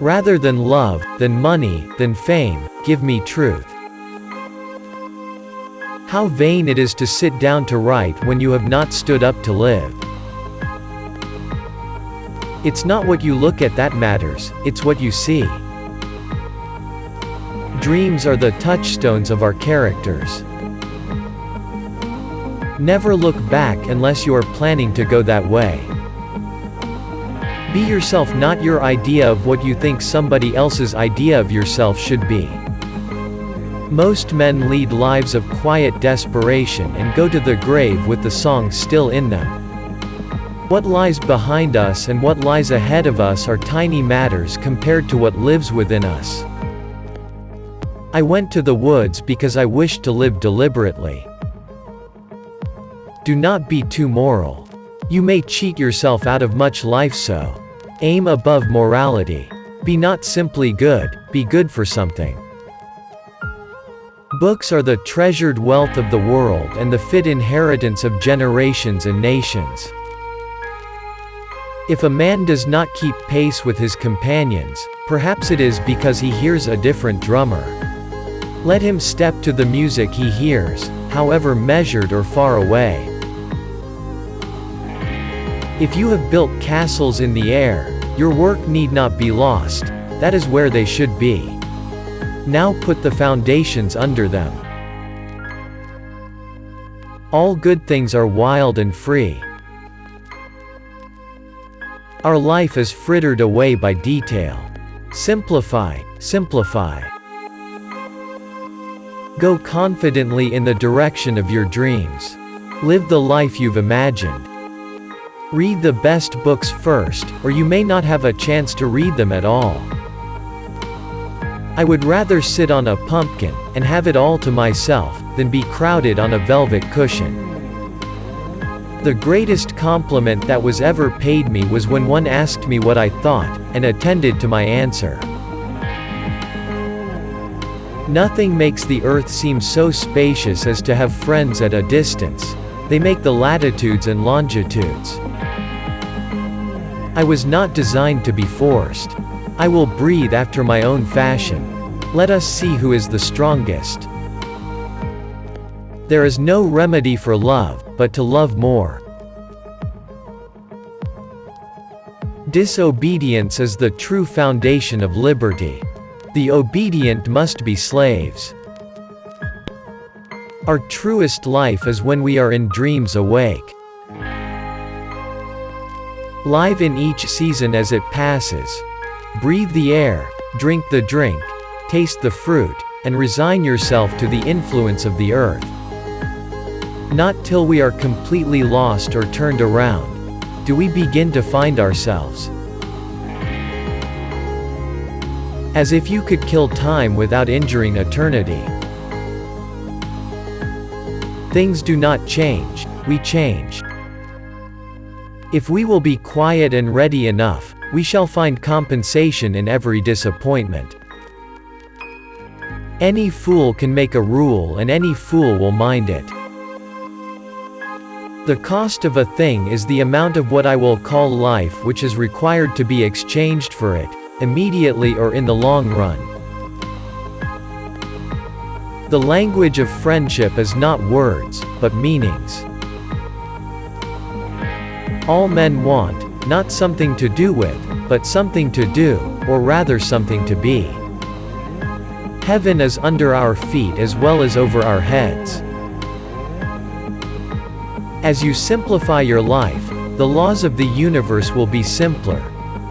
Rather than love, than money, than fame, give me truth. How vain it is to sit down to write when you have not stood up to live. It's not what you look at that matters, it's what you see. Dreams are the touchstones of our characters. Never look back unless you are planning to go that way. Be yourself, not your idea of what you think somebody else's idea of yourself should be. Most men lead lives of quiet desperation and go to the grave with the song still in them. What lies behind us and what lies ahead of us are tiny matters compared to what lives within us. I went to the woods because I wished to live deliberately. Do not be too moral. You may cheat yourself out of much life, so aim above morality. Be not simply good, be good for something. Books are the treasured wealth of the world and the fit inheritance of generations and nations. If a man does not keep pace with his companions, perhaps it is because he hears a different drummer. Let him step to the music he hears, however measured or far away. If you have built castles in the air, your work need not be lost, that is where they should be. Now put the foundations under them. All good things are wild and free. Our life is frittered away by detail. Simplify, simplify. Go confidently in the direction of your dreams. Live the life you've imagined. Read the best books first, or you may not have a chance to read them at all. I would rather sit on a pumpkin, and have it all to myself, than be crowded on a velvet cushion. The greatest compliment that was ever paid me was when one asked me what I thought, and attended to my answer. Nothing makes the earth seem so spacious as to have friends at a distance. They make the latitudes and longitudes. I was not designed to be forced. I will breathe after my own fashion. Let us see who is the strongest. There is no remedy for love, but to love more. Disobedience is the true foundation of liberty. The obedient must be slaves. Our truest life is when we are in dreams awake. Live in each season as it passes. Breathe the air, drink the drink, taste the fruit, and resign yourself to the influence of the earth. Not till we are completely lost or turned around, do we begin to find ourselves. As if you could kill time without injuring eternity. Things do not change, we change. If we will be quiet and ready enough, we shall find compensation in every disappointment. Any fool can make a rule and any fool will mind it. The cost of a thing is the amount of what I will call life which is required to be exchanged for it, immediately or in the long run. The language of friendship is not words, but meanings. All men want, not something to do with, but something to do, or rather something to be. Heaven is under our feet as well as over our heads. As you simplify your life, the laws of the universe will be simpler.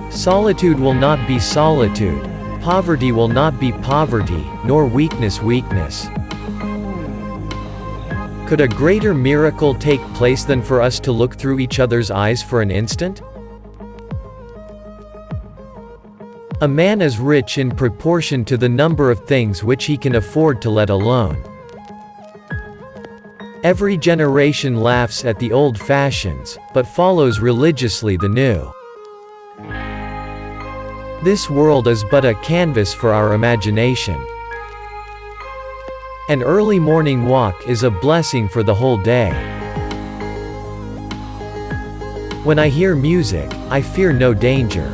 Solitude will not be solitude, poverty will not be poverty, nor weakness weakness. Could a greater miracle take place than for us to look through each other's eyes for an instant? A man is rich in proportion to the number of things which he can afford to let alone. Every generation laughs at the old fashions, but follows religiously the new. This world is but a canvas for our imagination. An early morning walk is a blessing for the whole day. When I hear music, I fear no danger.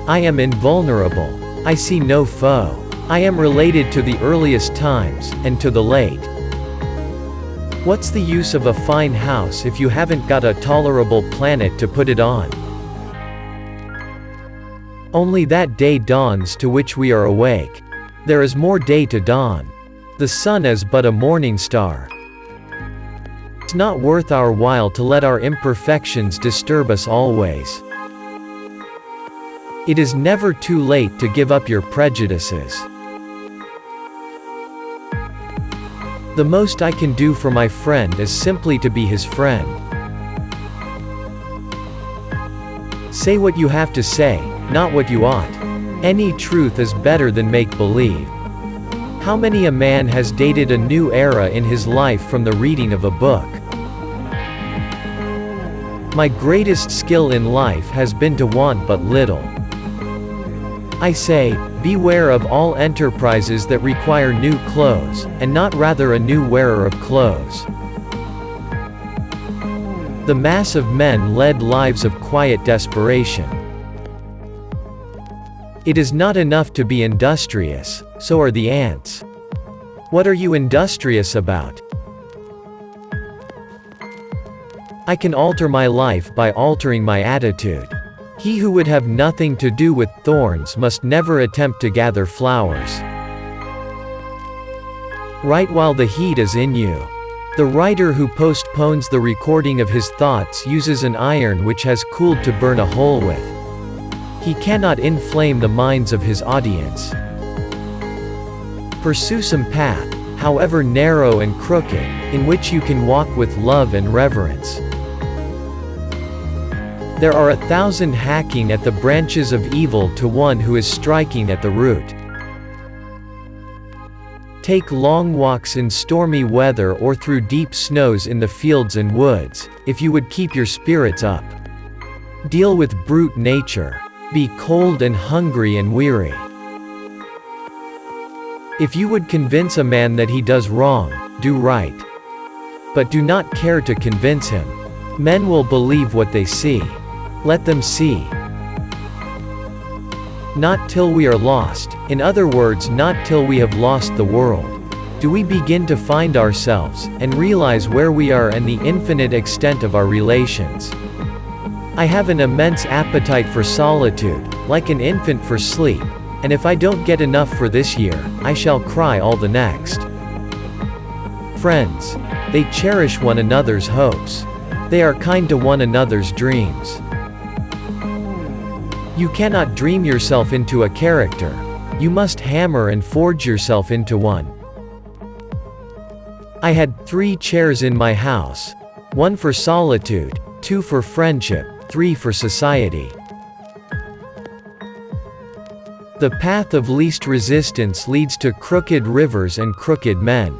I am invulnerable. I see no foe. I am related to the earliest times, and to the late. What's the use of a fine house if you haven't got a tolerable planet to put it on? Only that day dawns to which we are awake. There is more day to dawn. The sun is but a morning star. It's not worth our while to let our imperfections disturb us always. It is never too late to give up your prejudices. The most I can do for my friend is simply to be his friend. Say what you have to say, not what you ought. Any truth is better than make-believe. How many a man has dated a new era in his life from the reading of a book? My greatest skill in life has been to want but little. I say, beware of all enterprises that require new clothes, and not rather a new wearer of clothes. The mass of men led lives of quiet desperation. It is not enough to be industrious, so are the ants. What are you industrious about? I can alter my life by altering my attitude. He who would have nothing to do with thorns must never attempt to gather flowers. Write while the heat is in you. The writer who postpones the recording of his thoughts uses an iron which has cooled to burn a hole with. He cannot inflame the minds of his audience. Pursue some path, however narrow and crooked, in which you can walk with love and reverence. There are 1,000 hacking at the branches of evil to one who is striking at the root. Take long walks in stormy weather or through deep snows in the fields and woods, if you would keep your spirits up. Deal with brute nature. Be cold and hungry and weary. If you would convince a man that he does wrong, do right. But do not care to convince him. Men will believe what they see. Let them see. Not till we are lost, in other words, not till we have lost the world, do we begin to find ourselves, and realize where we are and the infinite extent of our relations. I have an immense appetite for solitude, like an infant for sleep, and if I don't get enough for this year, I shall cry all the next. Friends. They cherish one another's hopes. They are kind to one another's dreams. You cannot dream yourself into a character. You must hammer and forge yourself into one. I had 3 chairs in my house. 1 for solitude, 2 for friendship, 3 for society. The path of least resistance leads to crooked rivers and crooked men.